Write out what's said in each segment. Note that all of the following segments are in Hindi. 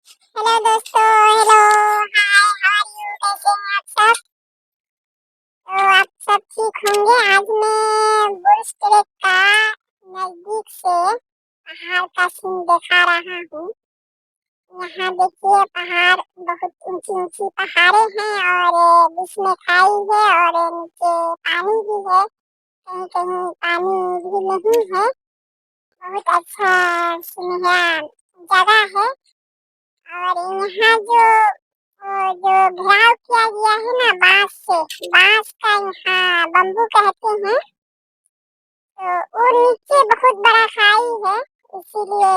हेलो दोस्तों, hello, hi, how are you? कैसे हैं आप सब? तो आप सब ठीक होंगे। आज मैं बुर्ज ट्रैक का नजदीक से पहाड़ का सीन दिखा रहा हूँ। यहाँ देखिए पहाड़, बहुत ऊंची ऊंची पहाड़ें हैं और बीच में खाई है और नीचे पानी भी है। कहीं कहीं पानी भी नहीं है। बहुत अच्छा सुनहरा जगह है। और यहाँ जो घेराव किया गया है ना बांस से, बांस का यहाँ बम्बू कहते हैं। तो वो नीचे बहुत बड़ा खाई है, इसीलिए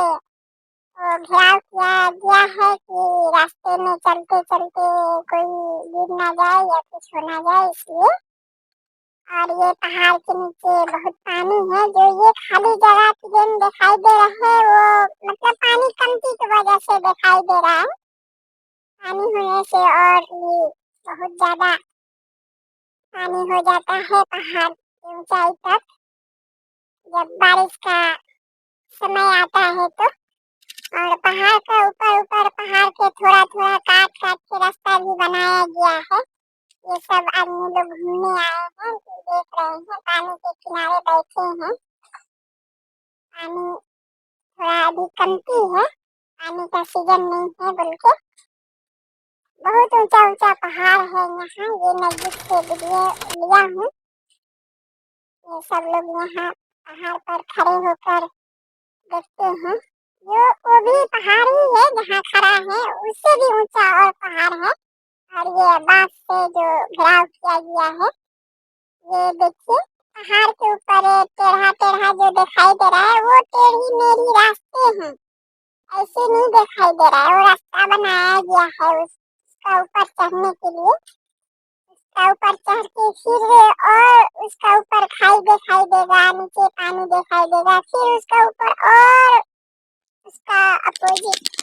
वो घेराव किया गया है कि रास्ते में चलते चलते कोई गिर ना जाए या कुछ हो ना जाए, इसलिए। और ये पहाड़ के नीचे बहुत पानी है। जो ये खाली जगह ट्रेन दिखाई दे रहा है वो मतलब पानी कमती की वजह से दिखाई दे रहा है। पानी होने से और भी बहुत ज्यादा पानी हो जाता है पहाड़ की ऊंचाई तक। जब बारिश का समय आता है तो और पहाड़ का ऊपर ऊपर पहाड़ के थोड़ा थोड़ा काट काट के रास्ता भी बनाया गया है। ये सब आदमी लोग घूमने आए हैं, तो देख रहे हैं, पानी के किनारे बैठे हैं। पानी थोड़ा अभी कमती है, पानी का सीजन नहीं है बल्कि। बहुत ऊंचा ऊंचा पहाड़ है यहाँ। ये नजदीक से वीडियो लिया हूँ। ये सब लोग यहाँ पहाड़ पर खड़े होकर देखते हैं। वो भी पहाड़ ही है जहाँ खड़ा है, उससे भी ऊंचा और पहाड़ है। और ये बांस से जो घेराव किया गया है, ये देखिए पहाड़ के ऊपर टेढ़ा टेढ़ा जो दिखाई दे रहा है वो टेढ़ी मेढ़ी रास्ते हैं। ऐसे नहीं दिखाई दे रहा है, वो रास्ता बनाया गया है उसका ऊपर चढ़ने के लिए। उसका ऊपर चढ़ के फिर और उसका ऊपर खाई दिखाई देगा, नीचे पानी दिखाई देगा, फिर उसका ऊपर और उसका अपोजिट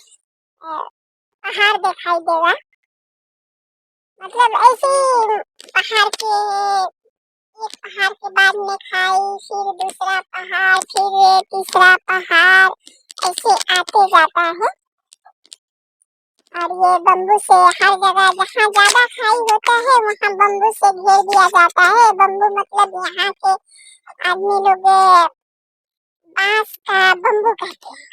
पहाड़ दिखाई देगा। मतलब ऐसे ही पहाड़ के एक पहाड़ के बाद में खाई, फिर दूसरा पहाड़, फिर ये तीसरा पहाड़, ऐसे आते जाता है। और ये बम्बू से हर जगह जहाँ ज्यादा खाई होता है वहाँ बम्बू से घेर दिया जाता है। बम्बू मतलब यहाँ के आदमी लोग बांस का बम्बू कहते हैं,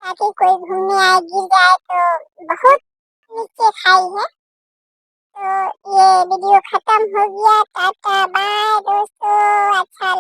ताकि कोई घूमने आए गिर जाए तो बहुत नीचे खाई है। तो ये वीडियो खत्म हो गया। टाटा बाय दोस्तों, अच्छा